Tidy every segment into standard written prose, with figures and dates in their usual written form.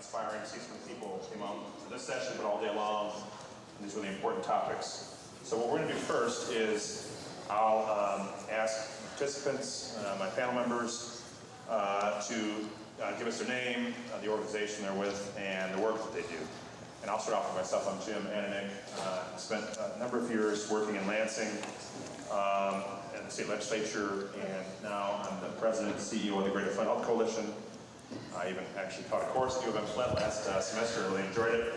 inspiring to see some people came out for this session, but all day long, and these really important topics. So what we're going to do first is I'll ask participants, my panel members, to give us their name, the organization they're with, and the work that they do. And I'll start off with myself. I'm Jim Ananick. Spent a number of years working in Lansing at the state legislature, and now I'm the president and CEO of the Greater Flint Health Coalition. I even actually taught a course at UM-Flint last semester. I really enjoyed it.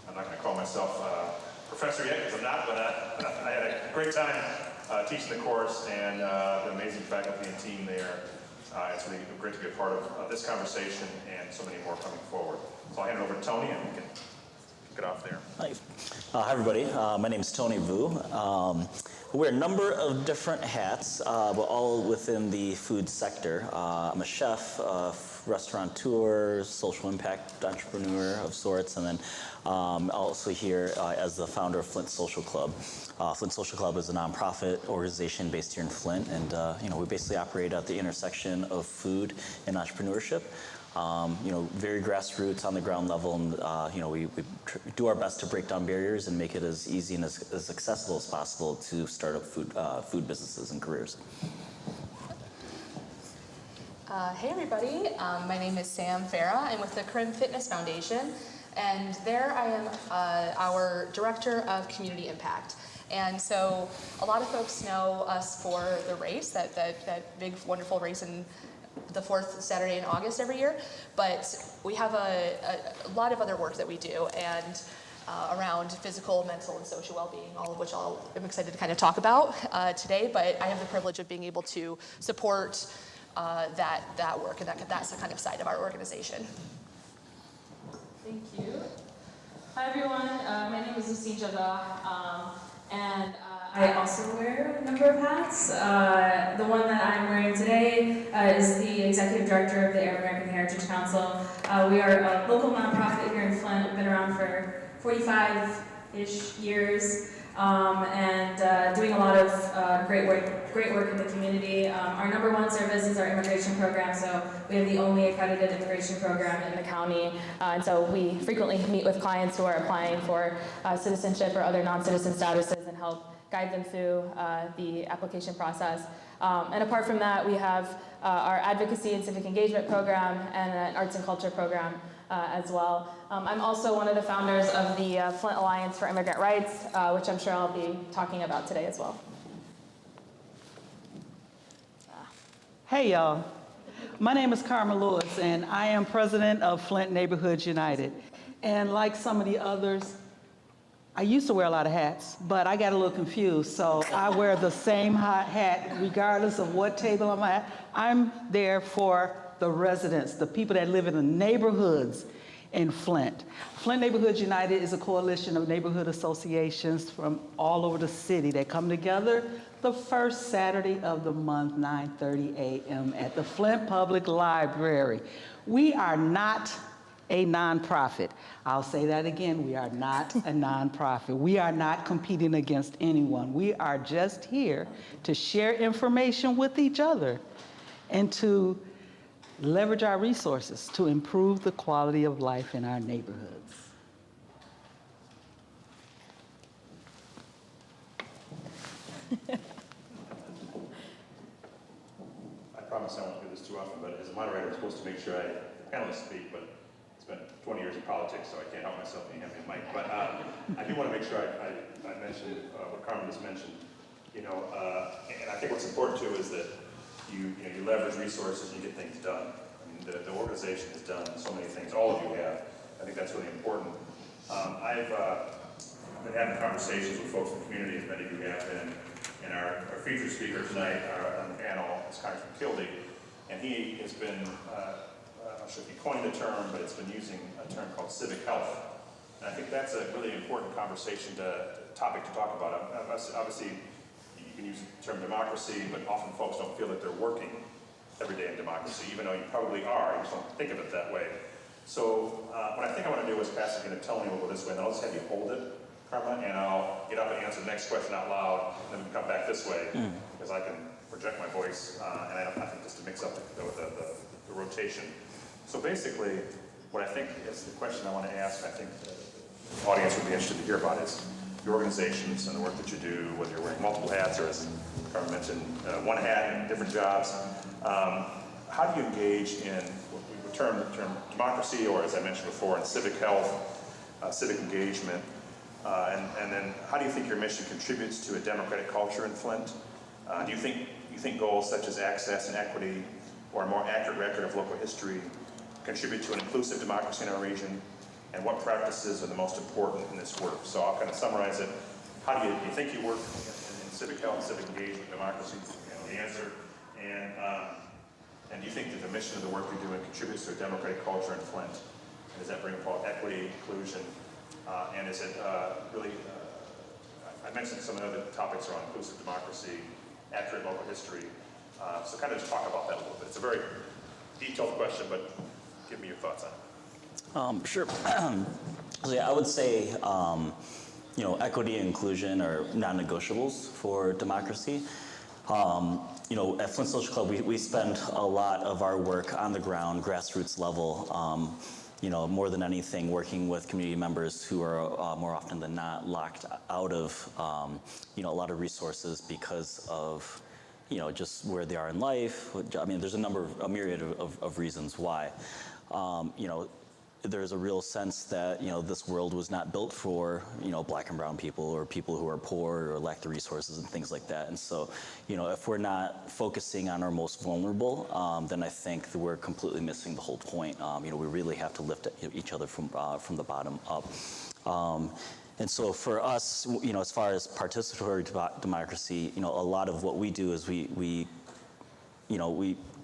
I'm not going to call myself a professor yet because I'm not, but I had a great time teaching the course, and the amazing faculty and team there. It's really great to be a part of this conversation and so many more coming forward. So I'll hand it over to Tony, and we can kick it off there. Hi everybody. My name is Tony Vu. I wear a number of different hats, but all within the food sector. I'm a chef, restaurateur, social impact entrepreneur of sorts, and then also here as the founder of Flint Social Club. Flint Social Club is a nonprofit organization based here in Flint, and we basically operate at the intersection of food and entrepreneurship. Very grassroots on the ground level, and we do our best to break down barriers and make it as easy and as accessible as possible to start up food businesses and careers. Hey everybody, my name is Farah. I'm with the Crim Fitness Foundation, and there I am our Director of Community Impact. And so a lot of folks know us for the race, that big wonderful race in the fourth Saturday in August every year, but we have a lot of other work that we do, and around physical, mental, and social well-being, all of which I'm excited to kind of talk about today, but I have the privilege of being able to support that work, and that's the kind of side of our organization. Thank you. Hi everyone, my name is Lucine, and I also wear a number of hats. The one that I'm wearing today is the Executive Director of the Arab American Heritage Council. We are a local nonprofit here in Flint. We've been around for 45-ish years, and doing a lot of great work in the community. Our number one service is our immigration program, so we have the only accredited immigration program in the county, and so we frequently meet with clients who are applying for citizenship or other non-citizen statuses and help guide them through the application process. And apart from that, we have our advocacy and civic engagement program and an arts and culture program as well. I'm also one of the founders of the Flint Alliance for Immigrant Rights, which I'm sure I'll be talking about today as well. Hey y'all, my name is Carma Lewis, and I am president of Flint Neighborhoods United. And like some of the others, I used to wear a lot of hats, but I got a little confused, so I wear the same hat regardless of what table I'm at. I'm there for the residents, the people that live in the neighborhoods in Flint. Flint Neighborhoods United is a coalition of neighborhood associations from all over the city that come together the first Saturday of the month, 9:30 a.m. at the Flint Public Library. We are not a nonprofit. I'll say that again, we are not a nonprofit. We are not competing against anyone. We are just here to share information with each other and to leverage our resources to improve the quality of life in our neighborhoods. I promise I won't do this too often, but as a moderator, I'm supposed to make sure panelists speak, but it's been 20 years in politics, so I can't help myself being having a mic. But I do want to make sure I mention what Carmen just mentioned. And I think what's important too is that you leverage resources and you get things done. I mean, the organization has done so many things. All of you have. I think that's really important. I've been having conversations with folks in the community, as many of you have been. And our featured speaker tonight on the panel is Connie from Kildy, and he has been. I'm not sure if he coined the term, but it's been using a term called civic health. And I think that's a really important topic to talk about. Obviously, you can use the term democracy, but often folks don't feel that they're working every day in democracy, even though you probably are. You just don't think of it that way. So what I think I want to do is pass it to Tony. We'll go this way, and I'll just have you hold it, Carma, and I'll get up and answer the next question out loud, and then we can come back this way, because I can project my voice, and I think just to mix up the rotation. So basically, what I think is the question I want to ask, I think the audience would be interested to hear about is your organizations and the work that you do, whether you're wearing multiple hats or, as Carma mentioned, one hat in different jobs. How do you engage in what we would term democracy, or as I mentioned before, in civic health, civic engagement? And then how do you think your mission contributes to a democratic culture in Flint? Do you think goals such as access and equity or a more accurate record of local history contribute to an inclusive democracy in our region? And what practices are the most important in this work? So I'll kind of summarize it. How do you think you work in civic health, civic engagement, democracy? The answer. And do you think that the mission of the work you're doing contributes to a democratic culture in Flint? And does that bring about equity, inclusion? And is it really, I mentioned some of the other topics around inclusive democracy, accurate local history. So kind of just talk about that a little bit. It's a very detailed question, but give me your thoughts on it. Sure. So yeah, I would say, equity and inclusion are non-negotiables for democracy. At Flint Social Club, we spend a lot of our work on the ground, grassroots level, more than anything, working with community members who are more often than not locked out of, a lot of resources because of, just where they are in life. I mean, there's a myriad of reasons why. There's a real sense that, this world was not built for, black and brown people or people who are poor or lack the resources and things like that. And so, if we're not focusing on our most vulnerable, then I think that we're completely missing the whole point. We really have to lift each other from the bottom up. And so for us, as far as participatory democracy, a lot of what we do is we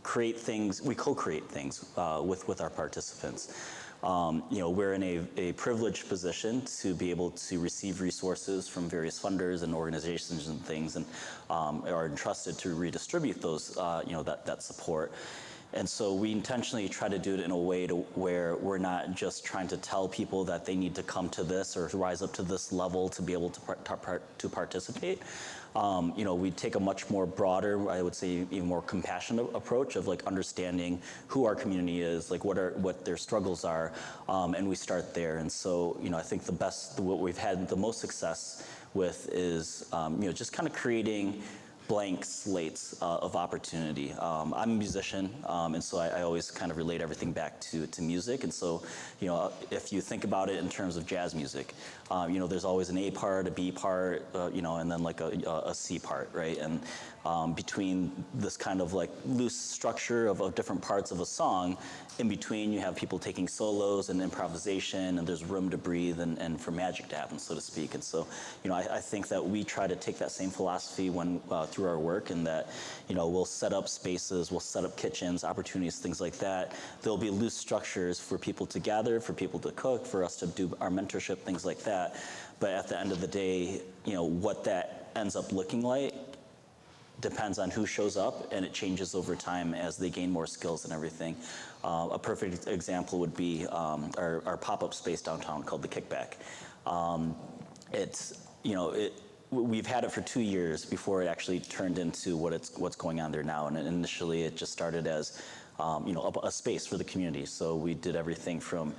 create things, we co-create things with our participants. We're in a privileged position to be able to receive resources from various funders and organizations and things, and are entrusted to redistribute those, that support. And so we intentionally try to do it in a way where we're not just trying to tell people that they need to come to this or rise up to this level to be able to participate. We take a much more broader, I would say, even more compassionate approach of understanding who our community is, what their struggles are, and we start there. And so, I think what we've had the most success with is, just kind of creating blank slates of opportunity. I'm a musician, and so I always kind of relate everything back to music. And so, if you think about it in terms of jazz music, there's always an A part, a B part, and then a C part, right? And between this kind of loose structure of different parts of a song, in between you have people taking solos and improvisation, and there's room to breathe and for magic to happen, so to speak. And so, I think that we try to take that same philosophy through our work, and that, we'll set up spaces, we'll set up kitchens, opportunities, things like that. There'll be loose structures for people to gather, for people to cook, for us to do our mentorship, things like that. But at the end of the day, what that ends up looking like depends on who shows up, and it changes over time as they gain more skills and everything. A perfect example would be our pop-up space downtown called The Kickback. We've had it for 2 years before it actually turned into what's going on there now. And initially, it just started as a space for the community. So we did everything from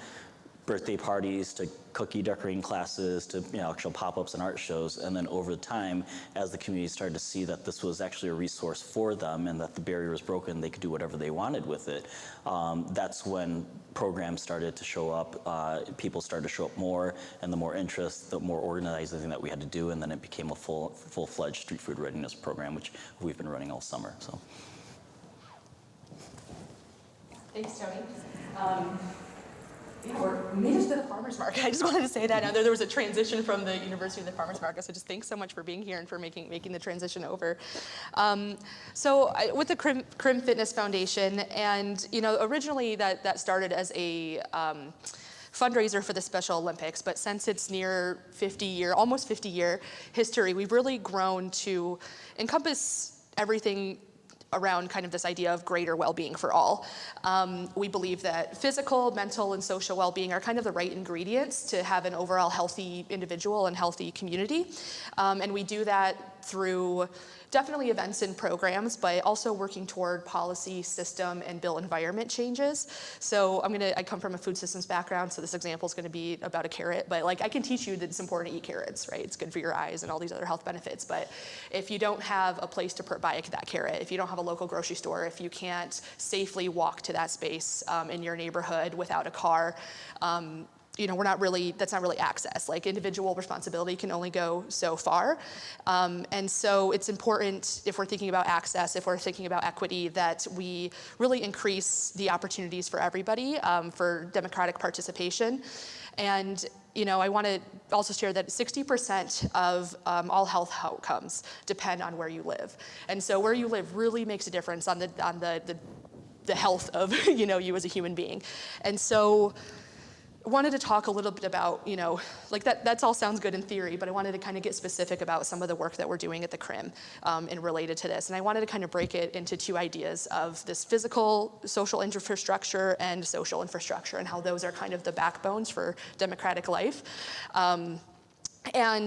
birthday parties to cookie decorating classes to actual pop-ups and art shows. And then over time, as the community started to see that this was actually a resource for them and that the barrier was broken, they could do whatever they wanted with it. That's when programs started to show up, people started to show up more, and the more interest, the more organizing that we had to do, and then it became a full-fledged street food readiness program, which we've been running all summer. So. Thanks, Tony. We're made it to the farmers market. I just wanted to say that. Now there was a transition from the university to the farmers market, so just thanks so much for being here and for making the transition over. With the Crim Fitness Foundation, and originally that started as a fundraiser for the Special Olympics, but since it's near almost 50-year history, we've really grown to encompass everything around kind of this idea of greater well-being for all. We believe that physical, mental, and social well-being are kind of the right ingredients to have an overall healthy individual and healthy community. And we do that through definitely events and programs, but also working toward policy, system, and built environment changes. So I come from a food systems background, so this example is gonna be about a carrot, but like I can teach you that it's important to eat carrots, right? It's good for your eyes and all these other health benefits, but if you don't have a place to buy that carrot, if you don't have a local grocery store, if you can't safely walk to that space in your neighborhood without a car, that's not really access. Like individual responsibility can only go so far. And so it's important if we're thinking about access, if we're thinking about equity, that we really increase the opportunities for everybody for democratic participation. And I want to also share that 60% of all health outcomes depend on where you live. And so where you live really makes a difference on the health of you as a human being. And so I wanted to talk a little bit about, like that's all sounds good in theory, but I wanted to kind of get specific about some of the work that we're doing at the Crim and related to this. And I wanted to kind of break it into two ideas of this physical, social infrastructure and social infrastructure, and how those are kind of the backbones for democratic life. And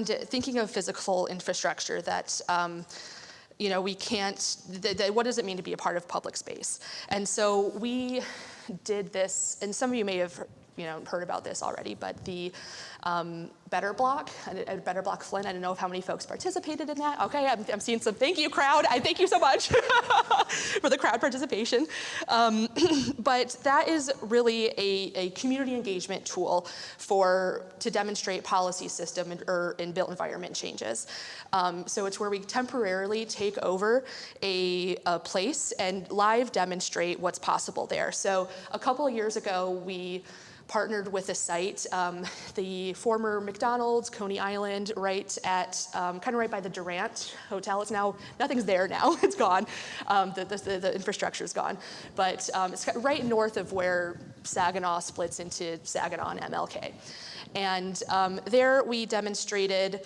thinking of physical infrastructure that, we can't, what does it mean to be a part of public space? And so we did this, and some of you may have heard about this already, but the Better Block, at Better Block Flint, I don't know how many folks participated in that. Okay, I'm seeing some, thank you crowd, I thank you so much for the crowd participation. But that is really a community engagement tool to demonstrate policy system and built environment changes. So it's where we temporarily take over a place and live demonstrate what's possible there. So a couple of years ago, we partnered with a site, the former McDonald's, Coney Island, right at, kind of right by the Durant Hotel. It's now, nothing's there now, it's gone. The infrastructure's gone. But it's right north of where Saginaw splits into Saginaw and MLK. And there we demonstrated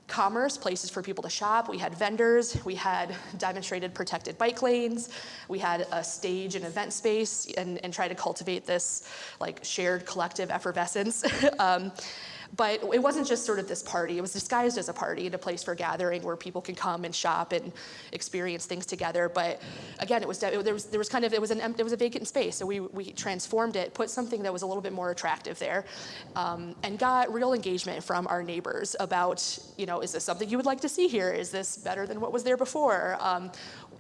commerce, places for people to shop. We had vendors, we had demonstrated protected bike lanes, we had a stage and event space, and try to cultivate this like shared collective effervescence. But it wasn't just sort of this party, it was disguised as a party and a place for gathering where people can come and shop and experience things together. But again, it was a vacant space, so we transformed it, put something that was a little bit more attractive there, and got real engagement from our neighbors about, is this something you would like to see here? Is this better than what was there before?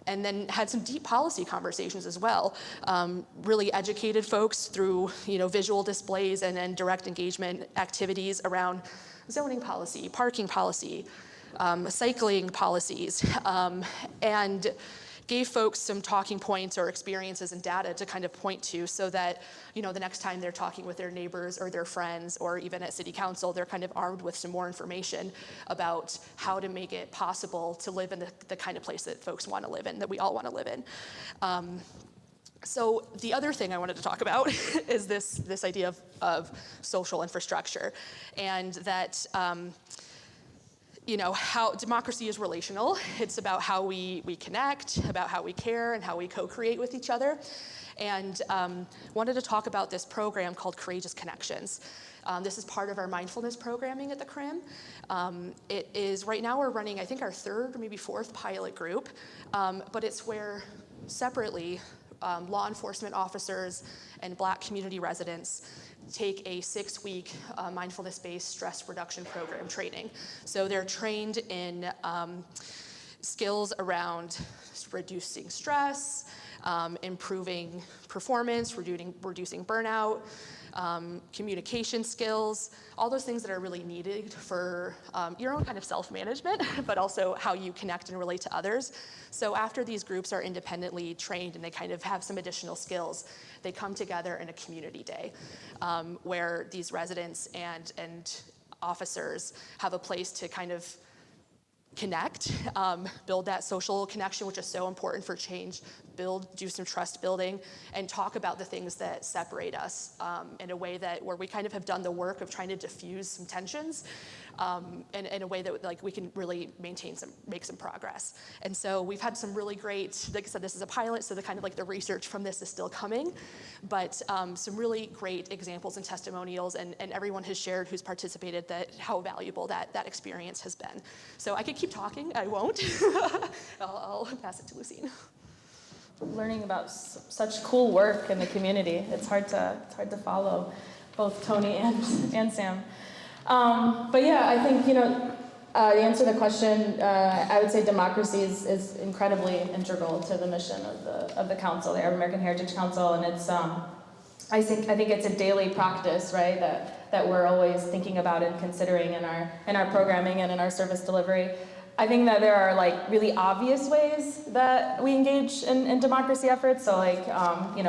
And then had some deep policy conversations as well. Really educated folks through visual displays and direct engagement activities around zoning policy, parking policy, cycling policies, and gave folks some talking points or experiences and data to kind of point to, so that the next time they're talking with their neighbors or their friends or even at city council, they're kind of armed with some more information about how to make it possible to live in the kind of place that folks want to live in, that we all want to live in. So the other thing I wanted to talk about is this idea of social infrastructure, and that how democracy is relational. It's about how we connect, about how we care, and how we co-create with each other. And wanted to talk about this program called Courageous Connections. This is part of our mindfulness programming at the Crim. It is, right now we're running, I think, our third or maybe fourth pilot group, but it's where separately law enforcement officers and Black community residents take a 6-week mindfulness-based stress reduction program training. So they're trained in skills around reducing stress, improving performance, reducing burnout, communication skills, all those things that are really needed for your own kind of self-management, but also how you connect and relate to others. So after these groups are independently trained and they kind of have some additional skills, they come together in a community day where these residents and officers have a place to kind of connect, build that social connection, which is so important for change, do some trust building, and talk about the things that separate us in a way where we kind of have done the work of trying to diffuse some tensions in a way that like we can really make some progress. And so we've had some really great, like I said, this is a pilot, so the kind of like the research from this is still coming, but some really great examples and testimonials, and everyone has shared who's participated how valuable that experience has been. So I could keep talking, I won't. I'll pass it to Lucine. Learning about such cool work in the community. It's hard to follow both Tony and Sam. But yeah, I think, to answer the question, I would say democracy is incredibly integral to the mission of the council, the Arab American Heritage Council, and it's I think it's a daily practice, right, that we're always thinking about and considering in our programming and in our service delivery. I think that there are like really obvious ways that we engage in democracy efforts. So like,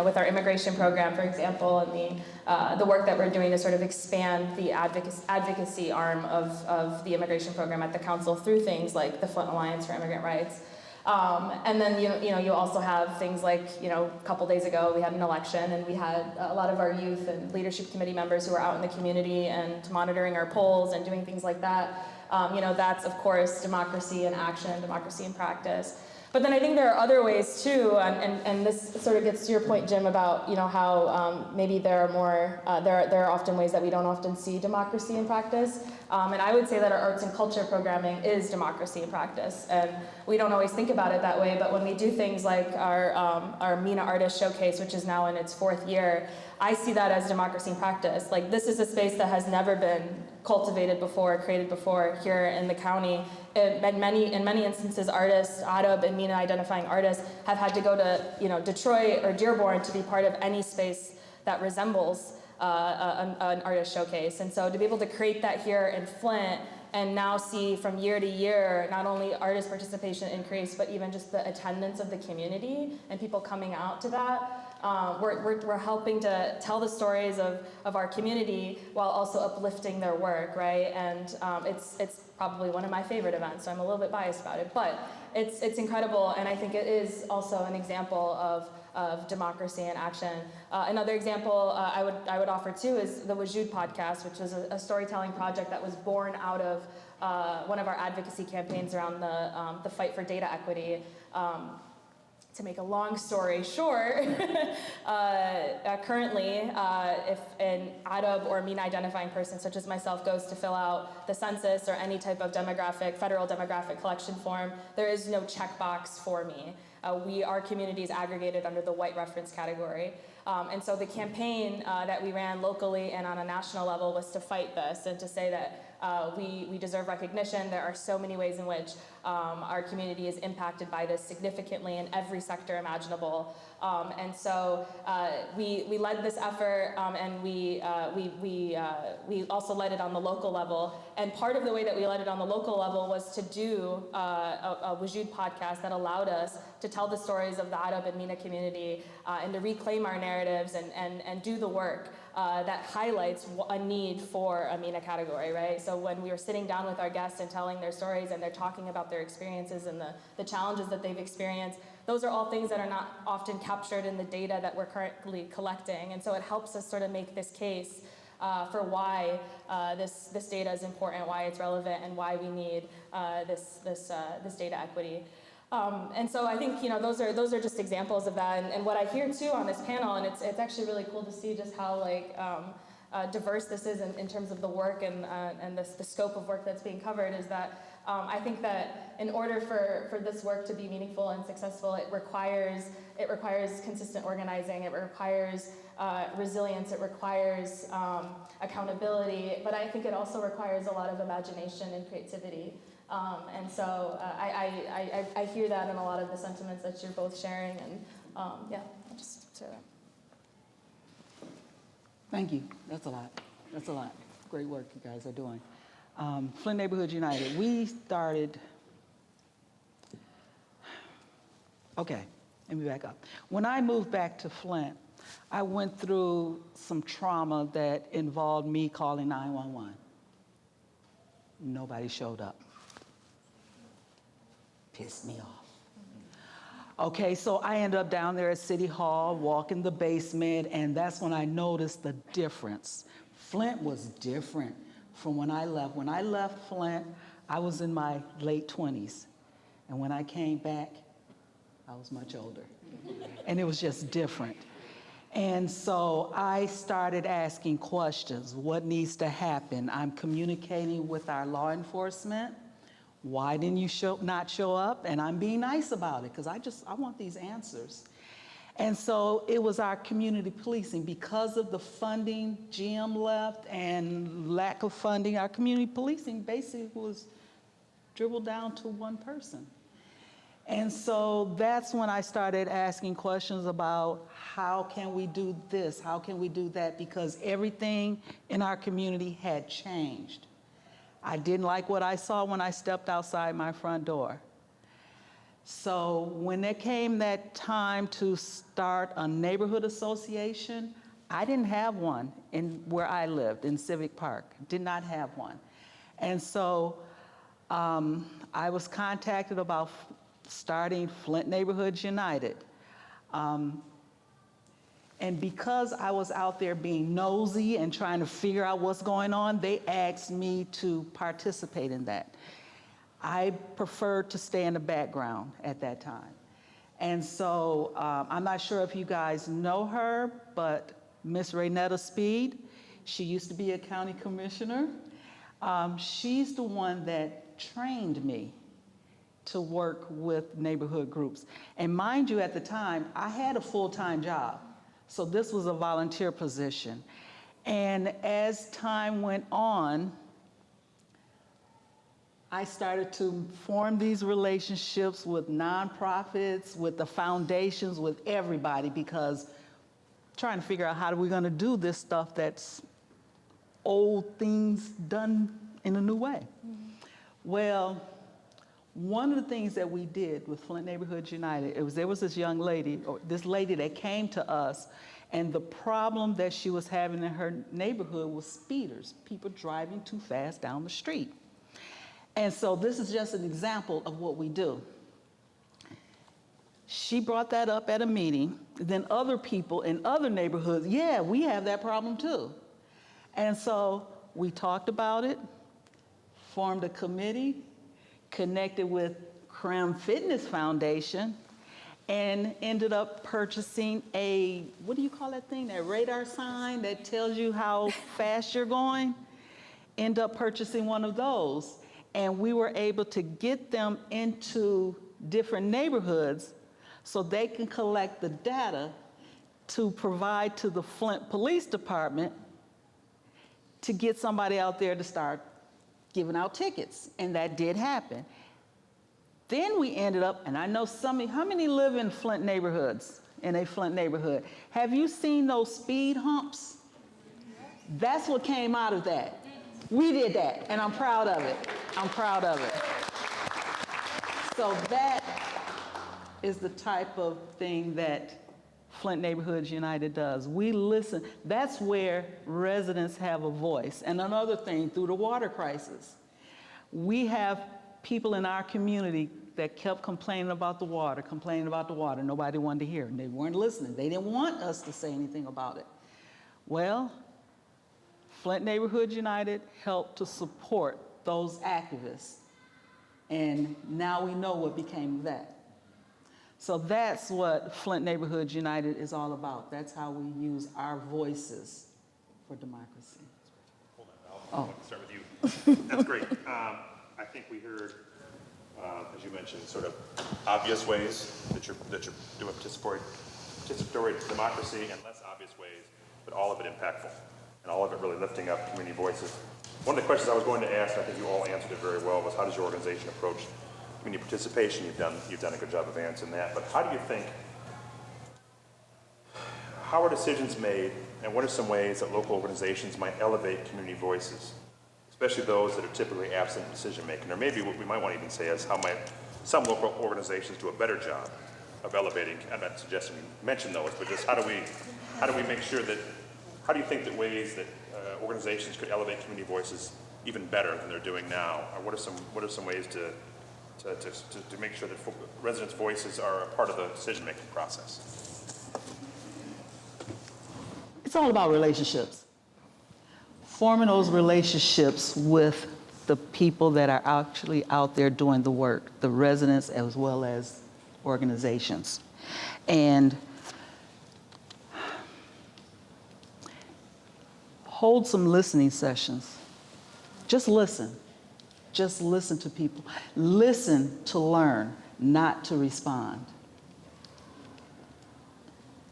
with our immigration program, for example, and the work that we're doing to sort of expand the advocacy arm of the immigration program at the council through things like the Flint Alliance for Immigrant Rights. And then, you also have things like, a couple days ago we had an election and we had a lot of our youth and leadership committee members who were out in the community and monitoring our polls and doing things like that. That's, of course, democracy in action, democracy in practice. But then I think there are other ways too, and this sort of gets to your point, Jim, about how maybe there are more, there are often ways that we don't often see democracy in practice. And I would say that our arts and culture programming is democracy in practice, and we don't always think about it that way. But when we do things like our MENA Artist Showcase, which is now in its 4th year, I see that as democracy in practice. Like, this is a space that has never been cultivated before, created before here in the county. In many instances, artists, Arab and MENA identifying artists, have had to go to Detroit or Dearborn to be part of any space that resembles an artist showcase. And so to be able to create that here in Flint and now see from year to year not only artist participation increase, but even just the attendance of the community and people coming out to that, we're helping to tell the stories of our community while also uplifting their work, right? And it's probably one of my favorite events, so I'm a little bit biased about it, but it's incredible, and I think it is also an example of democracy in action. Another example I would offer too is the Wajood podcast, which was a storytelling project that was born out of one of our advocacy campaigns around the fight for data equity. To make a long story short, currently, if an Arab or MENA identifying person such as myself goes to fill out the census or any type of federal demographic collection form, there is no checkbox for me. Our community is aggregated under the white reference category. And so the campaign that we ran locally and on a national level was to fight this and to say that we deserve recognition. There are so many ways in which our community is impacted by this significantly in every sector imaginable. And so we led this effort, and we also led it on the local level. And part of the way that we led it on the local level was to do a Wajood podcast that allowed us to tell the stories of the Arab and MENA community and to reclaim our narratives and do the work that highlights a need for a MENA category, right? So when we were sitting down with our guests and telling their stories and they're talking about their experiences and the challenges that they've experienced, those are all things that are not often captured in the data that we're currently collecting. And so it helps us sort of make this case for why this data is important, why it's relevant, and why we need this data equity. And so I think those are just examples of that. And what I hear too on this panel, and it's actually really cool to see just how diverse this is in terms of the work and the scope of work that's being covered, is that I think that in order for this work to be meaningful and successful, it requires consistent organizing, it requires resilience, it requires accountability, but I think it also requires a lot of imagination and creativity. And so I hear that in a lot of the sentiments that you're both sharing, and I'll just say that. Thank you. That's a lot. That's a lot. Great work you guys are doing. Flint Neighborhood United, we started, okay, let me back up. When I moved back to Flint, I went through some trauma that involved me calling 911. Nobody showed up. Pissed me Okay, so I ended up down there at City Hall, walking the basement, and that's when I noticed the difference. Flint was different from when I left. When I left Flint, I was in my late 20s. And when I came back, I was much older. And it was just different. And so I started asking questions. What needs to happen? I'm communicating with our law enforcement. Why didn't you not show up? And I'm being nice about it because I want these answers. And so it was our community policing. Because of the funding, GM left, and lack of funding, our community policing basically was dribbled down to one person. And so that's when I started asking questions about how can we do this? How can we do that? Because everything in our community had changed. I didn't like what I saw when I stepped outside my front door. So when there came that time to start a neighborhood association, I didn't have one in where I lived, in Civic Park. Did not have one. And so I was contacted about starting Flint Neighborhoods United. And because I was out there being nosy and trying to figure out what's going on, they asked me to participate in that. I preferred to stay in the background at that time. And so I'm not sure if you guys know her, but Miss Raynetta Speed, she used to be a county commissioner. She's the one that trained me to work with neighborhood groups. And mind you, at the time, I had a full-time job. So this was a volunteer position. And as time went on, I started to form these relationships with nonprofits, with the foundations, with everybody, because trying to figure out how are we gonna do this stuff that's old things done in a new way. Mm-hmm. Well, one of the things that we did with Flint Neighborhoods United, there was this young lady, or this lady that came to us, and the problem that she was having in her neighborhood was speeders, people driving too fast down the street. And so this is just an example of what we do. She brought that up at a meeting, then other people in other neighborhoods, yeah, we have that problem too. And so we talked about it, formed a committee, connected with Crim Fitness Foundation, and ended up purchasing a, what do you call that thing, that radar sign that tells you how fast you're going? End up purchasing one of those. And we were able to get them into different neighborhoods so they can collect the data to provide to the Flint Police Department to get somebody out there to start giving out tickets, and that did happen. Then we ended up, and I know how many live in Flint neighborhoods, in a Flint neighborhood? Have you seen those speed humps? That's what came out of that. We did that, and I'm proud of it. I'm proud of it. So that is the type of thing that Flint Neighborhoods United does. We listen. That's where residents have a voice. And another thing, through the water crisis, we have people in our community that kept complaining about the water. Nobody wanted to hear. They weren't listening. They didn't want us to say anything about it. Well, Flint Neighborhoods United helped to support those activists. And now we know what became of that. So that's what Flint Neighborhoods United is all about. That's how we use our voices for democracy. Hold on, I'll start with you. That's great. I think we heard, as you mentioned, sort of obvious ways that you're doing participatory democracy, and less obvious ways, but all of it impactful, and all of it really lifting up community voices. One of the questions I was going to ask, and I think you all answered it very well, was how does your organization approach community participation? You've done a good job of answering that, but how do you think, how are decisions made, and what are some ways that local organizations might elevate community voices, especially those that are typically absent in decision making? Or maybe what we might want to even say is how might some local organizations do a better job of elevating? I'm not suggesting we mention those, but just how do we make sure that, how do you think that ways that organizations could elevate community voices even better than they're doing now? Or what are some ways to to make sure that residents' voices are a part of the decision-making process? It's all about relationships. Forming those relationships with the people that are actually out there doing the work, the residents as well as organizations. And hold some listening sessions. Just listen. Just listen to people. Listen to learn, not to respond.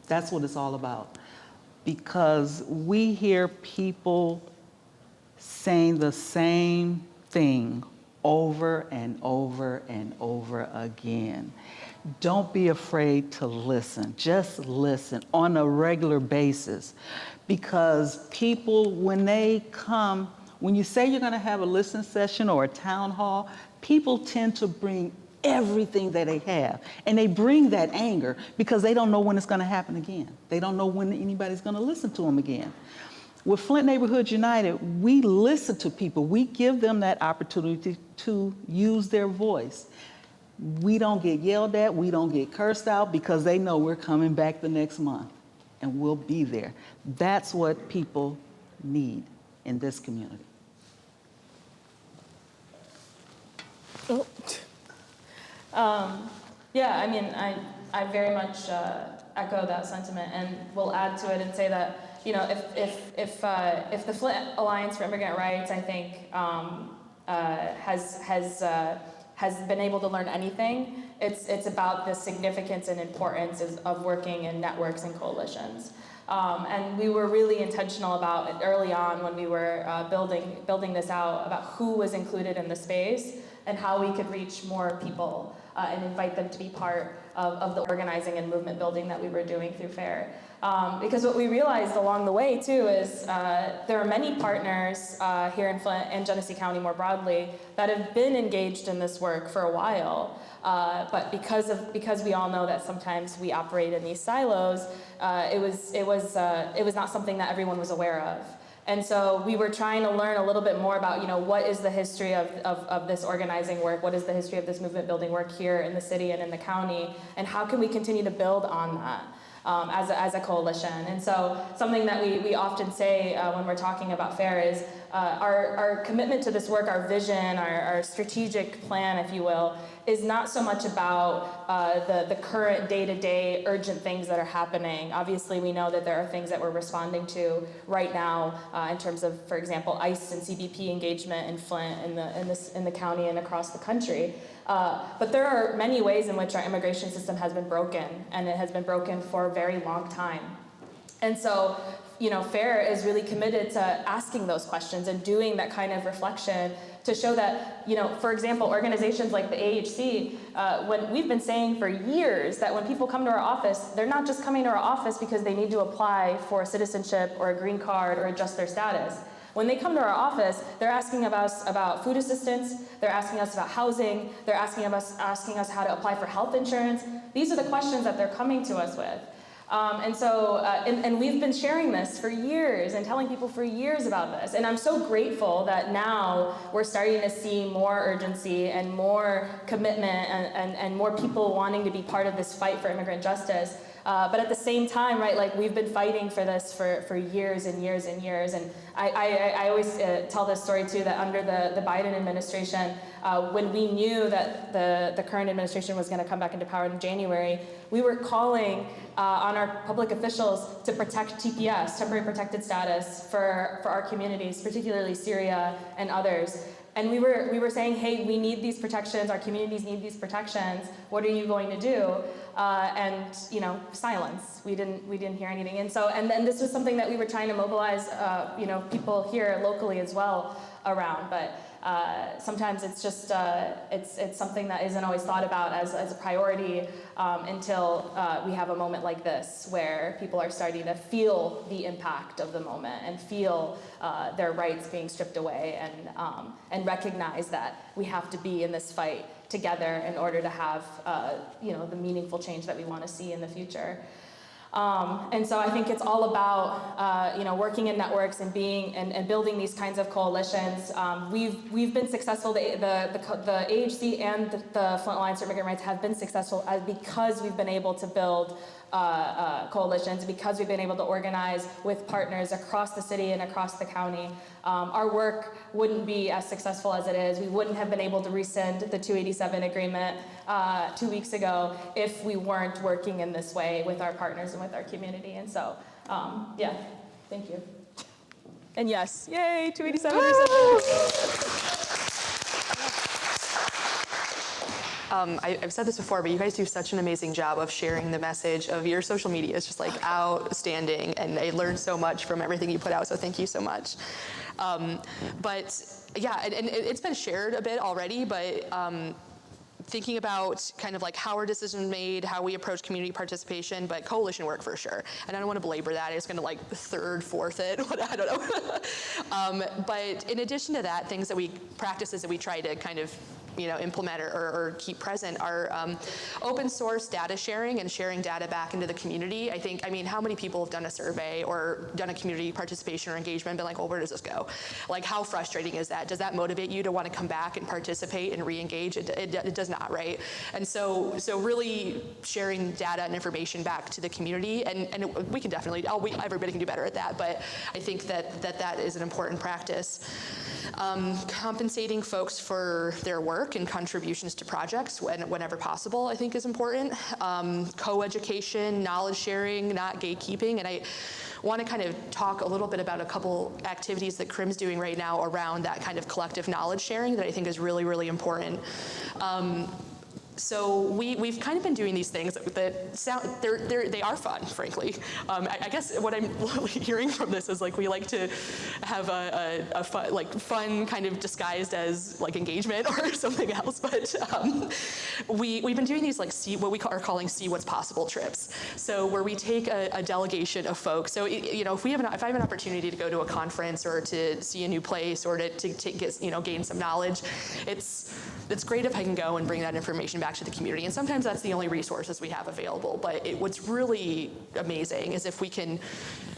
That's what it's all about. Because we hear people saying the same thing over and over and over again. Don't be afraid to listen. Just listen on a regular basis. Because people, when they come, when you say you're going to have a listening session or a town hall, people tend to bring everything that they have. And they bring that anger because they don't know when it's going to happen again. They don't know when anybody's going to listen to them again. With Flint Neighborhoods United, we listen to people. We give them that opportunity to use their voice. We don't get yelled at. We don't get cursed out because they know we're coming back the next month and we'll be there. That's what people need in this community. Yeah, I mean, I very much echo that sentiment, and will add to it and say that, you know, if the Flint Alliance for Immigrant Rights, I think, has been able to learn anything, it's about the significance and importance of working in networks and coalitions. And we were really intentional about it early on when we were building this out, about who was included in the space and how we could reach more people and invite them to be part of the organizing and movement building that we were doing through FAIR. Because what we realized along the way too is there are many partners here in Flint and Genesee County more broadly that have been engaged in this work for a while. But because we all know that sometimes we operate in these silos, it was not something that everyone was aware of. And so we were trying to learn a little bit more about, you know, what is the history of this organizing work, what is the history of this movement building work here in the city and in the county, and how can we continue to build on that as a coalition. And so something that we often say when we're talking about FAIR is our commitment to this work, our vision, our strategic plan, if you will, is not so much about the current day-to-day urgent things that are happening. Obviously, we know that there are things that we're responding to right now in terms of, for example, ICE and CBP engagement in Flint, in the county and across the country. But there are many ways in which our immigration system has been broken, and it has been broken for a very long time. And so, you know, FAIR is really committed to asking those questions and doing that kind of reflection to show that, you know, for example, organizations like the AHC, when we've been saying for years that when people come to our office, they're not just coming to our office because they need to apply for citizenship or a green card or adjust their status. When they come to our office, they're asking us about food assistance, they're asking us about housing, they're asking us how to apply for health insurance. These are the questions that they're coming to us with. And we've been sharing this for years and telling people for years about this. And I'm so grateful that now we're starting to see more urgency and more commitment and more people wanting to be part of this fight for immigrant justice. But at the same time, right, like we've been fighting for this for years and years and years. And I always tell this story too, that under the Biden administration, when we knew that the current administration was going to come back into power in January, we were calling on our public officials to protect TPS, temporary protected status, for our communities, particularly Syria and others. And we were saying, hey, we need these protections, our communities need these protections, what are you going to do? And, you know, silence. We didn't hear anything. And then this was something that we were trying to mobilize, you know, people here locally as well around. But sometimes it's just, it's something that isn't always thought about as a priority until we have a moment like this where people are starting to feel the impact of the moment and feel their rights being stripped away and recognize that we have to be in this fight together in order to have, you know, the meaningful change that we want to see in the future. And so I think it's all about working in networks and being and building these kinds of coalitions. We've been successful. The AHC and the Flint Alliance for Immigrant Rights have been successful because we've been able to build coalitions, because we've been able to organize with partners across the city and across the county. Our work wouldn't be as successful as it is. We wouldn't have been able to rescind the 287 agreement 2 weeks ago if we weren't working in this way with our partners and with our community. And so, yeah, thank you. And yes, yay, 287 rescinded. I've said this before, but you guys do such an amazing job of sharing the message of your social media. It's just like outstanding, and I learned so much from everything you put out, so thank you so much. But yeah, and it's been shared a bit already, but thinking about kind of like how our decisions made, how we approach community participation, but coalition work for sure. And I don't want to belabor that. I'm just going to like third, fourth it, I don't know. But in addition to that, practices that we try to kind of implement or keep present are open source data sharing and sharing data back into the community. I mean, how many people have done a survey or done a community participation or engagement and been like, well, where does this go? Like, how frustrating is that? Does that motivate you to want to come back and participate and re-engage? It does not, right? And so really sharing data and information back to the community, and we can definitely, everybody can do better at that, but I think that is an important practice. Compensating folks for their work and contributions to projects whenever possible, I think is important. Co-education, knowledge sharing, not gatekeeping, and I want to kind of talk a little bit about a couple activities that Crim's doing right now around that kind of collective knowledge sharing that I think is really, really important. So we've kind of been doing these things that sound, they are fun, frankly. I guess what I'm hearing from this is like we like to have a fun kind of disguised as like engagement or something else. But we've been doing these like what we are calling see what's possible trips. So where we take a delegation of folks. So if I have an opportunity to go to a conference or to see a new place or to get gain some knowledge, it's great if I can go and bring that information back to the community. And sometimes that's the only resources we have available. But what's really amazing is if we can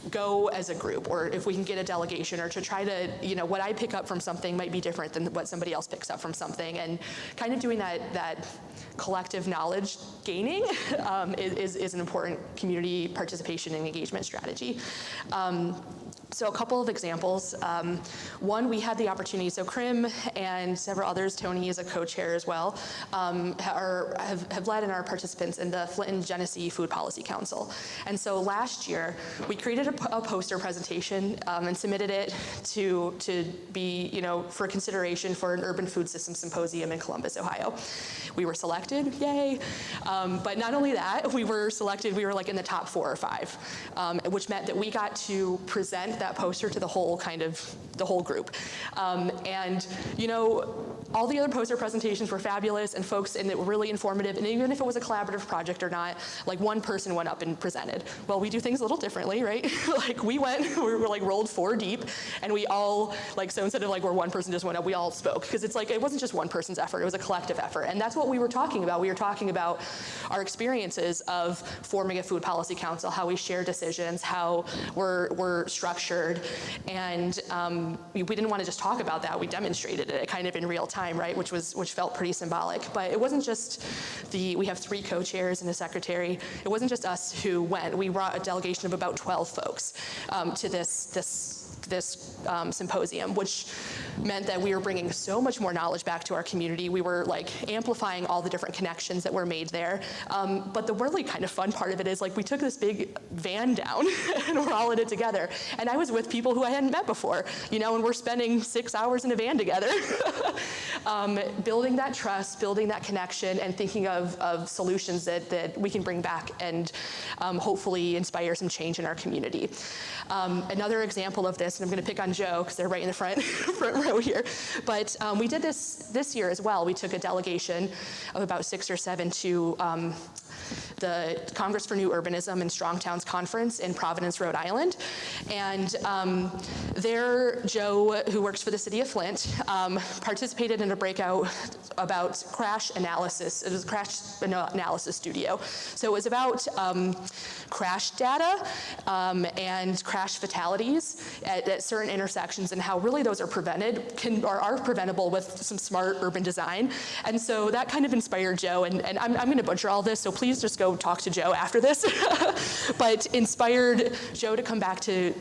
go as a group, or if we can get a delegation, or to try to, what I pick up from something might be different than what somebody else picks up from something. And kind of doing that collective knowledge gaining is an important community participation and engagement strategy. So a couple of examples. One, we had the opportunity, so Crim and several others, Tony is a co-chair as well, have led in our participants in the Flint and Genesee Food Policy Council. And so last year, we created a poster presentation and submitted it to be, for consideration for an urban food system symposium in Columbus, Ohio. We were selected, yay. But not only that, we were selected, we were like in the top 4 or 5, which meant that we got to present that poster to the whole group. And all the other poster presentations were fabulous and folks, and they were really informative. And even if it was a collaborative project or not, like one person went up and presented. Well, we do things a little differently, right? Like we were like rolled 4 deep, and we all, so instead of like where one person just went up, we all spoke. Because it's like, it wasn't just one person's effort, it was a collective effort. And that's what we were talking about. We were talking about our experiences of forming a food policy council, how we share decisions, how we're structured. And we didn't want to just talk about that, we demonstrated it kind of in real time, right? Which felt pretty symbolic. But it wasn't just we have 3 co-chairs and a secretary. It wasn't just us who went. We brought a delegation of about 12 folks to this symposium, which meant that we were bringing so much more knowledge back to our community. We were like amplifying all the different connections that were made there. But the really kind of fun part of it is like we took this big van down and we're all in it together. And I was with people who I hadn't met before, and we're spending 6 hours in a van together, building that trust, building that connection, and thinking of solutions that we can bring back and hopefully inspire some change in our community. Another example of this, and I'm going to pick on Joe because they're right in the front row here, but we did this year as well. We took a delegation of about 6 or 7 to the Congress for New Urbanism and Strong Towns Conference in Providence, Rhode Island. And there, Joe, who works for the city of Flint, participated in a breakout about crash analysis. It was a crash analysis studio. So it was about crash data and crash fatalities at certain intersections, and how really those are are preventable with some smart urban design. And so that kind of inspired Joe, and I'm going to butcher all this, so please just go talk to Joe after this, but inspired Joe to come back to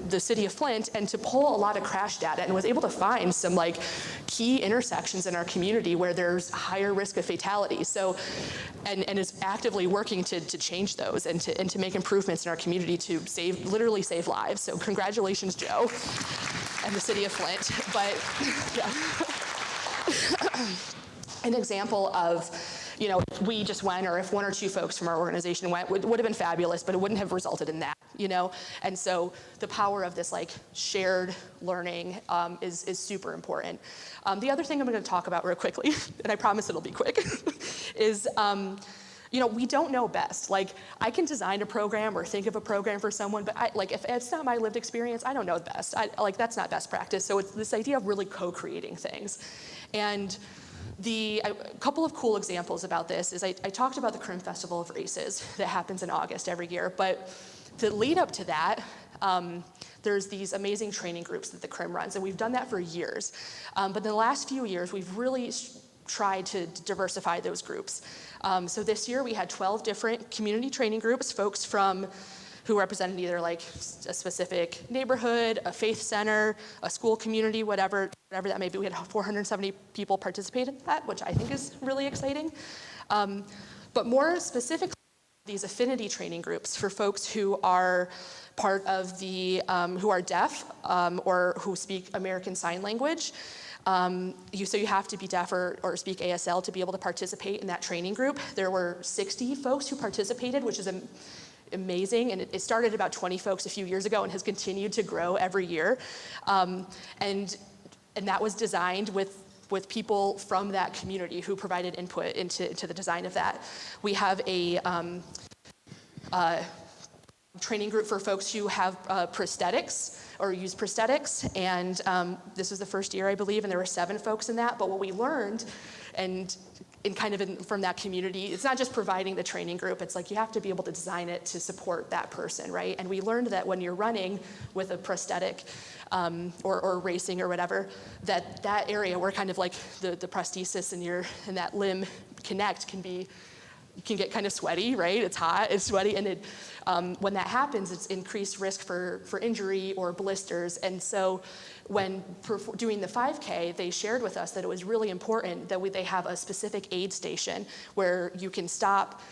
the city of Flint and to pull a lot of crash data, and was able to find some like key intersections in our community where there's higher risk of fatality. So, and is actively working to change those and to make improvements in our community to literally save lives. So congratulations, Joe, and the city of Flint. But yeah. An example of, if we just went, or if one or two folks from our organization went, would have been fabulous, but it wouldn't have resulted in that, And so the power of this like shared learning is super important. The other thing I'm going to talk about real quickly, and I promise it'll be quick, is we don't know best. Like, I can design a program or think of a program for someone, but if it's not my lived experience, I don't know the best. That's not best practice. So it's this idea of really co-creating things. And a couple of cool examples about this is I talked about the Crim Festival of Races that happens in August every year, but the lead up to that, there's these amazing training groups that the Crim runs, and we've done that for years. But in the last few years, we've really tried to diversify those groups. So this year we had 12 different community training groups, folks who represented either like a specific neighborhood, a faith center, a school community, whatever that may be. We had 470 people participate in that, which I think is really exciting. But more specifically, these affinity training groups for folks who are part of who are deaf or who speak American Sign Language. So you have to be deaf or speak ASL to be able to participate in that training group. There were 60 folks who participated, which is amazing, and it started about 20 folks a few years ago and has continued to grow every year. And that was designed with people from that community who provided input into the design of that. We have a training group for folks who have prosthetics or use prosthetics, and this was the first year, I believe, and there were 7 folks in that. But what we learned, from that community, it's not just providing the training group, it's like you have to be able to design it to support that person, right? And we learned that when you're running with a prosthetic or racing or whatever, that area where kind of like the prosthesis and that limb can get kind of sweaty, right? It's hot, it's sweaty, and when that happens, it's increased risk for injury or blisters. And so when doing the 5K, they shared with us that it was really important that they have a specific aid station where you can stop,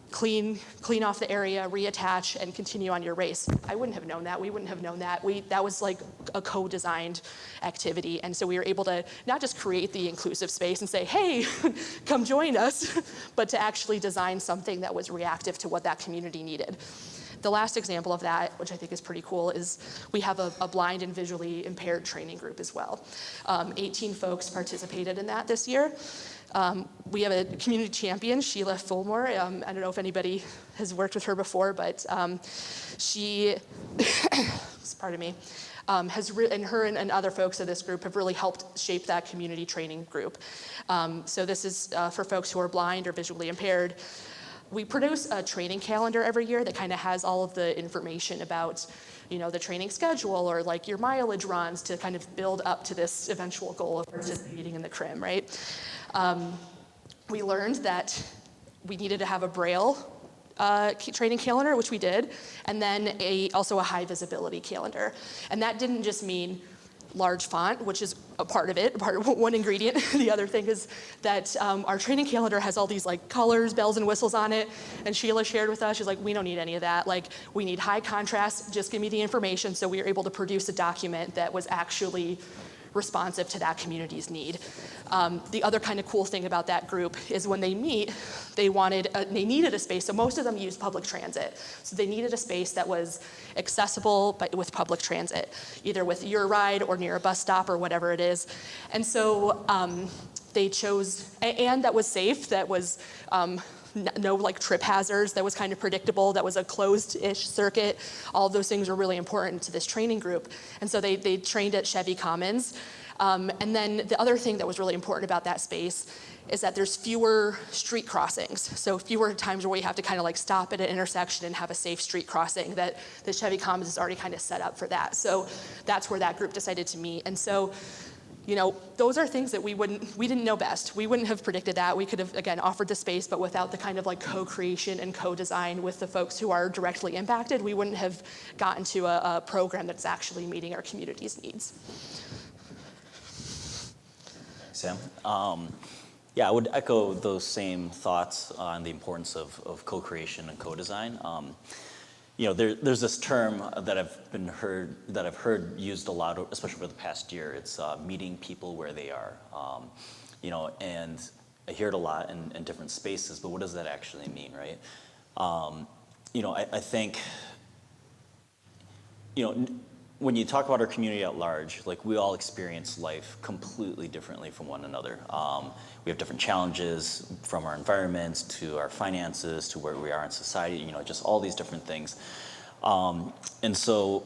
clean off the area, reattach, and continue on your race. I wouldn't have known that. We wouldn't have known that. That was like a co-designed activity. And so we were able to not just create the inclusive space and say, hey, come join us, but to actually design something that was reactive to what that community needed. The last example of that, which I think is pretty cool, is we have a blind and visually impaired training group as well. 18 folks participated in that this year. We have a community champion, Sheila Fulmore. I don't know if anybody has worked with her before, but she, pardon me, and her and other folks of this group have really helped shape that community training group. So this is for folks who are blind or visually impaired. We produce a training calendar every year that kind of has all of the information about, the training schedule or like your mileage runs to kind of build up to this eventual goal of participating in the Crim, right? We learned that we needed to have a Braille training calendar, which we did, and then also a high visibility calendar. And that didn't just mean large font, which is a part of it, one ingredient. The other thing is that our training calendar has all these like colors, bells and whistles on it. And Sheila shared with us, she's like, we don't need any of that. Like, we need high contrast, just give me the information. So we were able to produce a document that was actually responsive to that community's need. The other kind of cool thing about that group is when they meet, they needed a space. So most of them used public transit. So they needed a space that was accessible but with public transit, either with your ride or near a bus stop or whatever it is. And so they chose, and that was safe, that was no like trip hazards. That was kind of predictable. That was a closed-ish circuit. All of those things were really important to this training group. And so they trained at Chevy Commons. And then the other thing that was really important about that space is that there's fewer street crossings. So fewer times where you have to kind of like stop at an intersection and have a safe street crossing, that the Chevy Commons is already kind of set up for that. So that's where that group decided to meet. And so, you know, those are things that we didn't know best. We wouldn't have predicted that. We could have, again, offered the space, but without the kind of like co-creation and co-design with the folks who are directly impacted, we wouldn't have gotten to a program that's actually meeting our community's needs. Sam? Yeah, I would echo those same thoughts on the importance of co-creation and co-design. You know, there's this term that I've heard used a lot, especially over the past year. It's meeting people where they are. You know, and I hear it a lot in different spaces. But what does that actually mean, right? You know, I think, you know, when you talk about our community at large, like we all experience life completely differently from one another. We have different challenges, from our environments to our finances to where we are in society, you know, just all these different things. And so,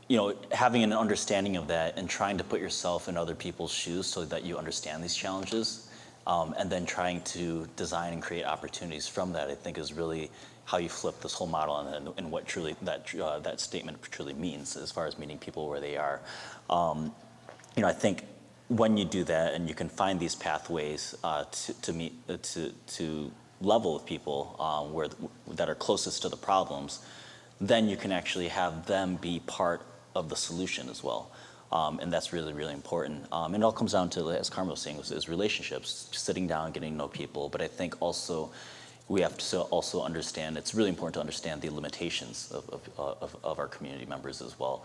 you know, having an understanding of that and trying to put yourself in other people's shoes so that you understand these challenges, and then trying to design and create opportunities from that, I think is really how you flip this whole model and what truly that statement truly means as far as meeting people where they are. You know, I think when you do that and you can find these pathways to level with people that are closest to the problems, then you can actually have them be part of the solution as well. And that's really, really important. And it all comes down to, as Carma was saying, is relationships, sitting down, getting to know people. But I think also we have to also understand, it's really important to understand the limitations of our community members as well.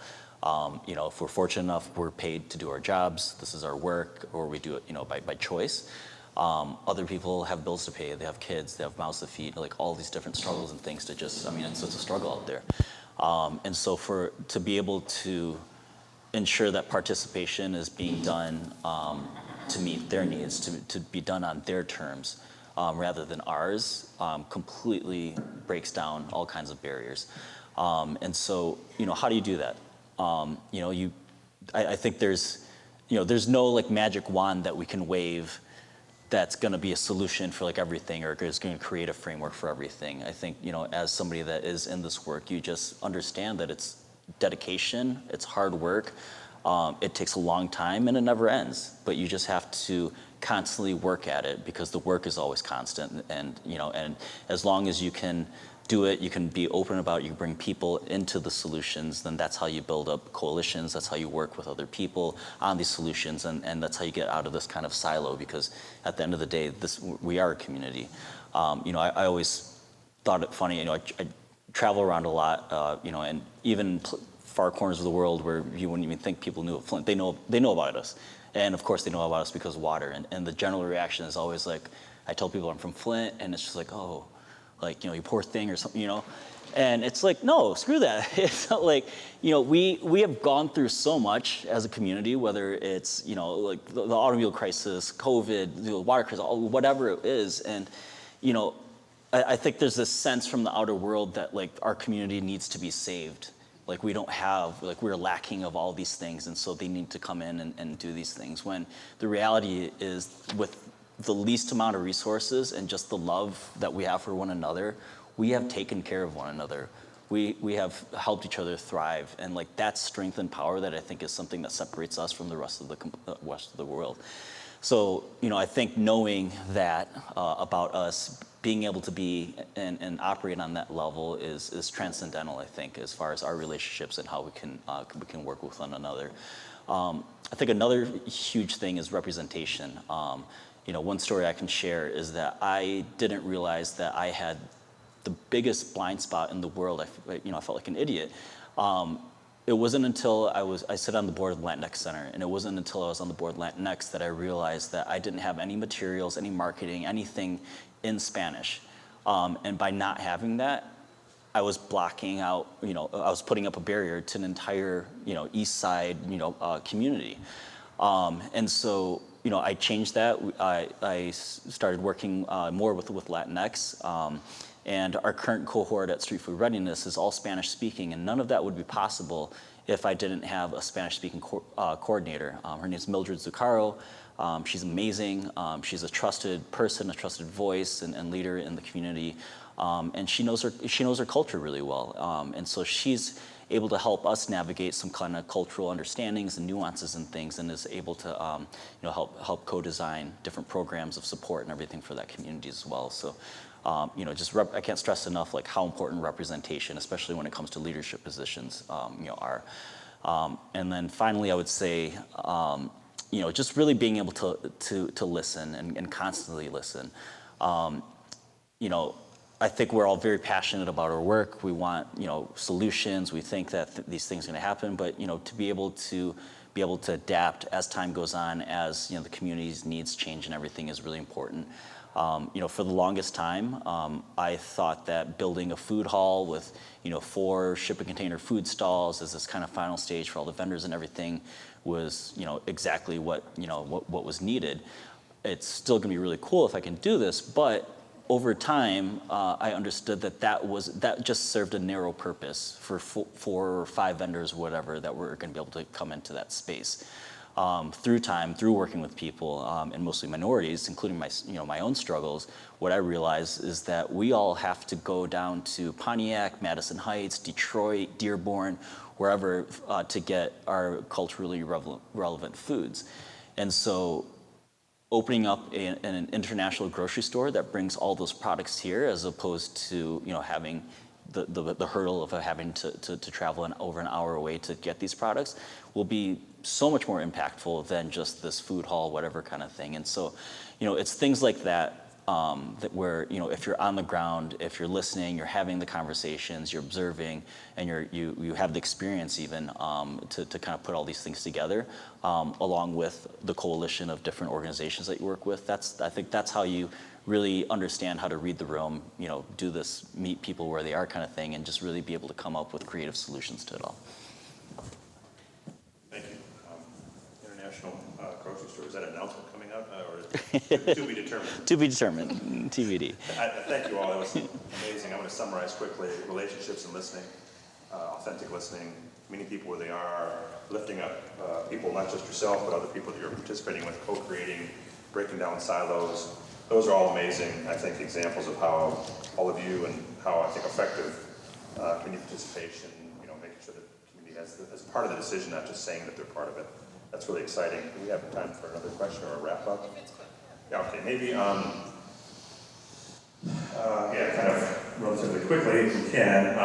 You know, if we're fortunate enough, we're paid to do our jobs, this is our work, or we do it, you know, by choice. Other people have bills to pay, they have kids, they have mouths to feed, like all these different struggles and things to just, I mean, it's a struggle out there. And so to be able to ensure that participation is being done to meet their needs, to be done on their terms, rather than ours, completely breaks down all kinds of barriers. And so, you know, how do you do that? You know, I think there's no like magic wand that we can wave that's going to be a solution for like everything, or is going to create a framework for everything. I think, you know, as somebody that is in this work, you just understand that it's dedication, it's hard work, it takes a long time and it never ends, but you just have to constantly work at it because the work is always constant. And you know, and as long as you can do it, you can be open about it, you bring people into the solutions, then that's how you build up coalitions, that's how you work with other people on these solutions, and that's how you get out of this kind of silo, because at the end of the day, we are a community. You know, I always thought it funny, you know, I travel around a lot, you know, and even far corners of the world where you wouldn't even think people knew of Flint, they know about us. And of course they know about us because of water. And the general reaction is always like, I tell people I'm from Flint, and it's just like, oh, like, you know, you poor thing or something, you know? And it's like, no, screw that. It's not like, you know, we have gone through so much as a community, whether it's, you know, like the automobile crisis, COVID, the water crisis, whatever it is. And, you know, I think there's this sense from the outer world that like our community needs to be saved. Like we don't have, like we're lacking of all these things, and so they need to come in and do these things, when the reality is with the least amount of resources and just the love that we have for one another, we have taken care of one another. We have helped each other thrive, and like that strength and power that I think is something that separates us from the rest of the world. So, you know, I think knowing that about us, being able to be and operate on that level is transcendental, I think, as far as our relationships and how we can work with one another. I think another huge thing is representation. You know, one story I can share is that I didn't realize that I had the biggest blind spot in the world. I felt like an idiot. It wasn't until I sit on the board of the Latinx Center, and it wasn't until I was on the board of Latinx that I realized that I didn't have any materials, any marketing, anything in Spanish. And by not having that, I was blocking out, you know, I was putting up a barrier to an entire, you know, East Side, you know, community. And so, I changed that. I started working more with Latinx. And our current cohort at Street Food Readiness is all Spanish speaking, and none of that would be possible if I didn't have a Spanish speaking coordinator. Her name is Mildred Zuccaro. She's amazing. She's a trusted person, a trusted voice and leader in the community. And she knows her culture really well. And so she's able to help us navigate some kind of cultural understandings and nuances and things, and is able to help co-design different programs of support and everything for that community as well. So I can't stress enough like how important representation, especially when it comes to leadership positions, are. And then finally, I would say, just really being able to listen and constantly listen. I think we're all very passionate about our work. We want, solutions. We think that these things are going to happen, but to be able to adapt as time goes on, as the community's needs change and everything is really important. For the longest time, I thought that building a food hall with, 4 shipping container food stalls as this kind of final stage for all the vendors and everything was, exactly what was needed. It's still going to be really cool if I can do this, but over time, I understood that just served a narrow purpose for 4 or 5 vendors, whatever, that were going to be able to come into that space. Through time, through working with people, and mostly minorities, including my own struggles, what I realized is that we all have to go down to Pontiac, Madison Heights, Detroit, Dearborn, wherever, to get our culturally relevant foods. And so opening up an international grocery store that brings all those products here, as opposed to having the hurdle of having to travel over an hour away to get these products, will be so much more impactful than just this food hall, whatever kind of thing. And so, it's things like that, that where, if you're on the ground, if you're listening, you're having the conversations, you're observing, and you have the experience even to kind of put all these things together, along with the coalition of different organizations that you work with. I think that's how you really understand how to read the room, do this, meet people where they are kind of thing, and just really be able to come up with creative solutions to it all. Thank you. International grocery store, is that an announcement coming up, or to be determined? To be determined, TBD. Thank you all, that was amazing. I'm going to summarize quickly: relationships and listening, authentic listening, meeting people where they are, lifting up people, not just yourself, but other people that you're participating with, co-creating, breaking down silos. Those are all amazing, I think, examples of how all of you, and how I think effective community participation, making sure that the community has part of the decision, not just saying that they're part of it. That's really exciting. Do we have time for another question or a wrap up? Yeah, okay, maybe, kind of relatively quickly, if we can.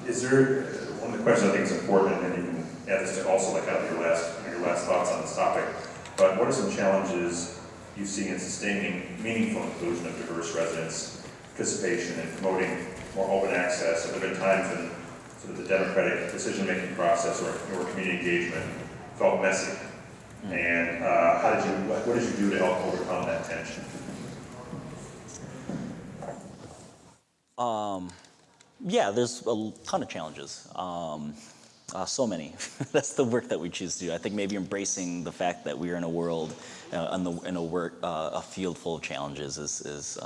Is there, one of the questions I think is important, and you can add this to also like kind of your last thoughts on this topic, but what are some challenges you see in sustaining meaningful inclusion of diverse residents, participation, and promoting more open access? Have there been times when sort of the democratic decision-making process or community engagement felt messy? And what did you do to help overcome that tension? Yeah, there's a ton of challenges. So many. That's the work that we choose to do. I think maybe embracing the fact that we are in a world, a field full of challenges is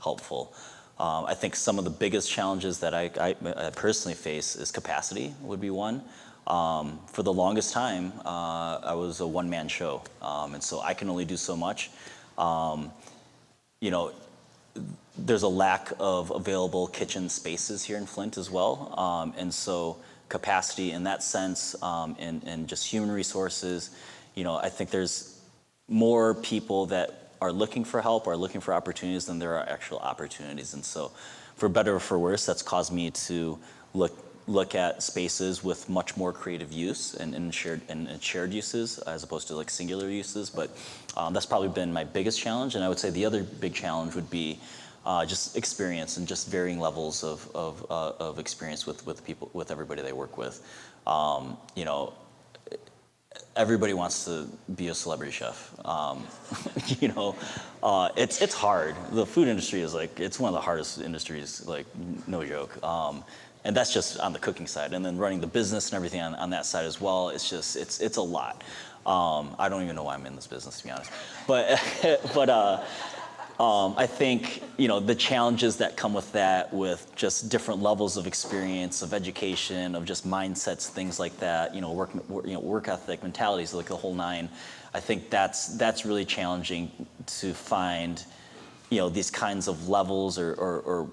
helpful. I think some of the biggest challenges that I personally face is capacity would be one. For the longest time, I was a one-man show, and so I can only do so much. There's a lack of available kitchen spaces here in Flint as well, and so capacity in that sense, and just human resources. I think there's more people that are looking for help, or looking for opportunities, than there are actual opportunities. And so, for better or for worse, that's caused me to look at spaces with much more creative use and shared uses, as opposed to like singular uses. But that's probably been my biggest challenge. And I would say the other big challenge would be just experience, and just varying levels of experience with people, with everybody they work with. Everybody wants to be a celebrity chef. It's hard. The food industry is it's one of the hardest industries, no joke. and that's just on the cooking side. And then running the business and everything on that side as well, it's a lot. I don't even know why I'm in this business, to be honest. But, I think, the challenges that come with that, with just different levels of experience, of education, of just mindsets, things like that, work ethic, mentalities, like the whole nine. I think that's really challenging to find, these kinds of levels or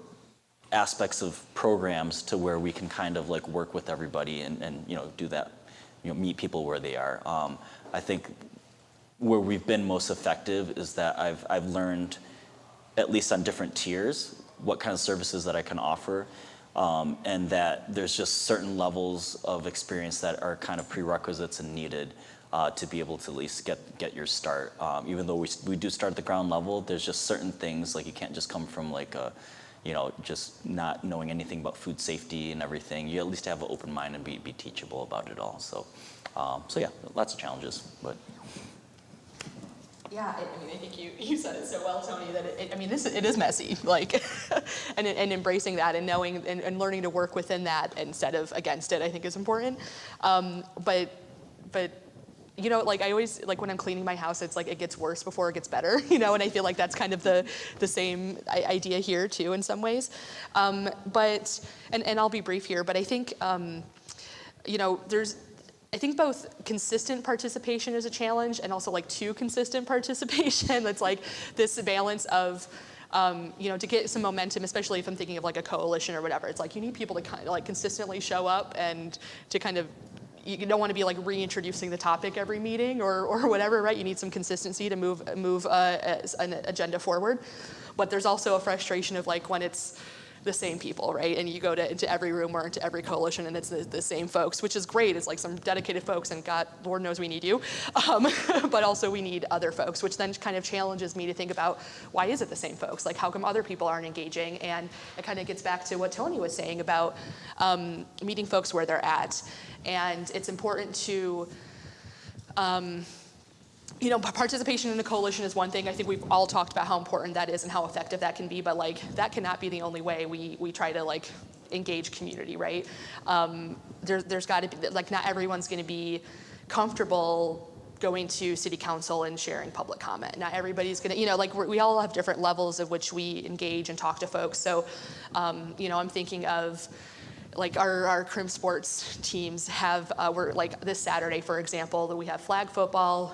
aspects of programs to where we can kind of like work with everybody and do that, meet people where they are. I think where we've been most effective is that I've learned, at least on different tiers, what kind of services that I can offer, and that there's just certain levels of experience that are kind of prerequisites and needed to be able to at least get your start. Even though we do start at the ground level, there's just certain things, like you can't just come from like a, just not knowing anything about food safety and everything. You at least have an open mind and be teachable about it all. So yeah, lots of challenges, but. Yeah, I think you said it so well, Tony, that it is messy, like, and embracing that and knowing and learning to work within that instead of against it, I think is important. But like I always, like when I'm cleaning my house, it's like it gets worse before it gets better, and I feel like that's kind of the same idea here too in some ways. But I'll be brief here, but I think, I think both consistent participation is a challenge and also like too consistent participation. That's like this balance of, to get some momentum, especially if I'm thinking of like a coalition or whatever. It's like you need people to kind of like consistently show up and to kind of, you don't want to be like reintroducing the topic every meeting or whatever, right? You need some consistency to move an agenda forward. But there's also a frustration of like when it's the same people, right? And you go into every room or into every coalition and it's the same folks, which is great. It's like some dedicated folks and God, Lord knows we need you. But also we need other folks, which then kind of challenges me to think about why is it the same folks? Like how come other people aren't engaging? And it kind of gets back to what Tony was saying about meeting folks where they're at. And it's important to, participation in a coalition is one thing. I think we've all talked about how important that is and how effective that can be, but like that cannot be the only way we try to like engage community, right? There's got to be, like not everyone's going to be comfortable going to city council and sharing public comment. Not everybody's going to, we all have different levels of which we engage and talk to folks. So, I'm thinking of like our Crim sports teams have, we're like this Saturday, for example, that we have flag football,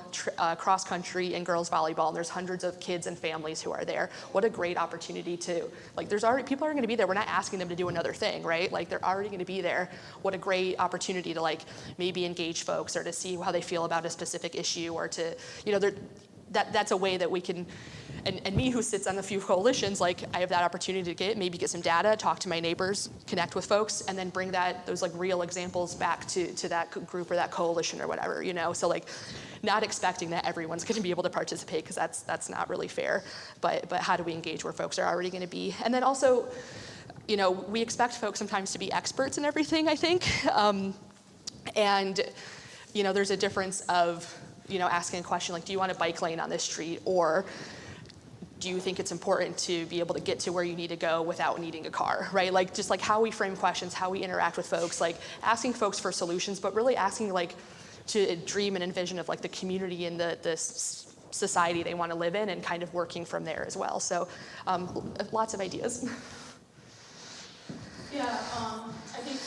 cross country, and girls volleyball, and there's hundreds of kids and families who are there. What a great opportunity to, like there's already, people are gonna be there. We're not asking them to do another thing, right? Like they're already gonna be there. What a great opportunity to like maybe engage folks or to see how they feel about a specific issue or to, that's a way that we can, and me who sits on a few coalitions, like I have that opportunity to maybe get some data, talk to my neighbors, connect with folks, and then bring those like real examples back to that group or that coalition or whatever, So like not expecting that everyone's gonna be able to participate because that's not really fair, but how do we engage where folks are already gonna be? And then also, we expect folks sometimes to be experts in everything, I think. And there's a difference of, asking a question like, do you want a bike lane on this street? Or do you think it's important to be able to get to where you need to go without needing a car, right? Like just like how we frame questions, how we interact with folks, like asking folks for solutions, but really asking like to dream and envision of like the community and the society they want to live in and kind of working from there as well. So lots of ideas. Yeah, I think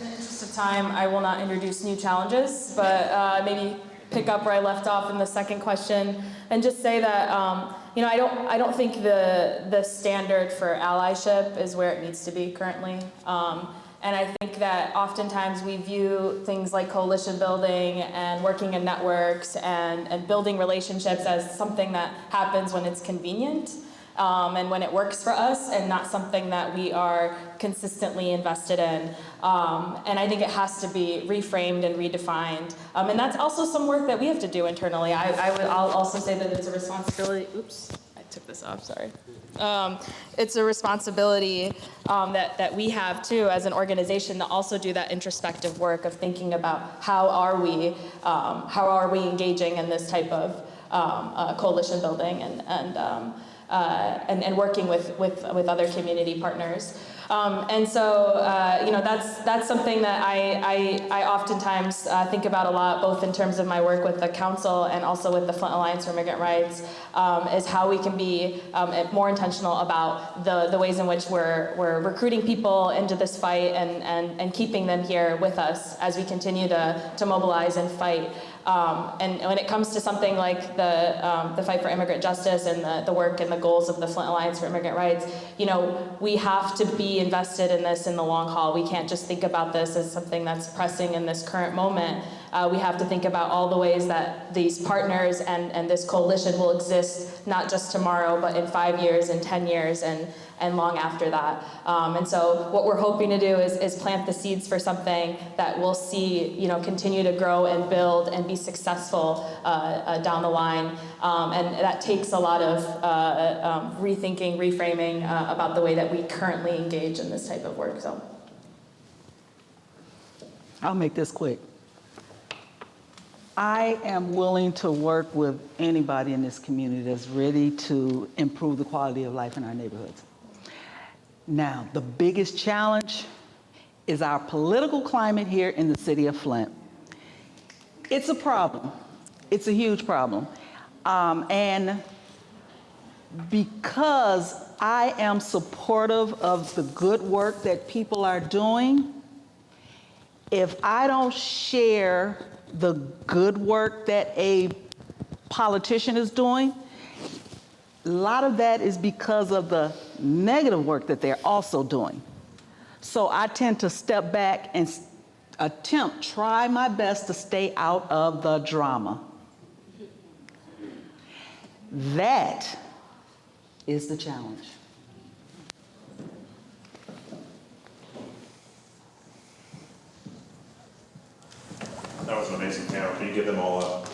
in the interest of time, I will not introduce new challenges, but maybe pick up where I left off in the second question and just say that, I don't think the standard for allyship is where it needs to be currently. And I think that oftentimes we view things like coalition building and working in networks and building relationships as something that happens when it's convenient. And when it works for us and not something that we are consistently invested in. And I think it has to be reframed and redefined. And that's also some work that we have to do internally. I'll also say that it's a responsibility, oops, I took this off, sorry. It's a responsibility that we have too as an organization to also do that introspective work of thinking about how are we engaging in this type of coalition building and working with other community partners. And so, that's something that I oftentimes think about a lot, both in terms of my work with the council and also with the Flint Alliance for Immigrant Rights, is how we can be more intentional about the ways in which we're recruiting people into this fight and keeping them here with us as we continue to mobilize and fight. And when it comes to something like the fight for immigrant justice and the work and the goals of the Flint Alliance for Immigrant Rights, we have to be invested in this in the long haul. We can't just think about this as something that's pressing in this current moment. We have to think about all the ways that these partners and this coalition will exist, not just tomorrow, but in 5 years and 10 years and long after that. And so what we're hoping to do is plant the seeds for something that we'll see, continue to grow and build and be successful down the line. And that takes a lot of rethinking, reframing about the way that we currently engage in this type of work. So I'll make this quick. I am willing to work with anybody in this community that's ready to improve the quality of life in our neighborhoods. Now, the biggest challenge is our political climate here in the city of Flint. It's a problem. It's a huge problem. And because I am supportive of the good work that people are doing, if I don't share the good work that a politician is doing, a lot of that is because of the negative work that they're also doing. So I tend to step back and try my best to stay out of the drama. That is the challenge. That was an amazing panel. Can you give them all a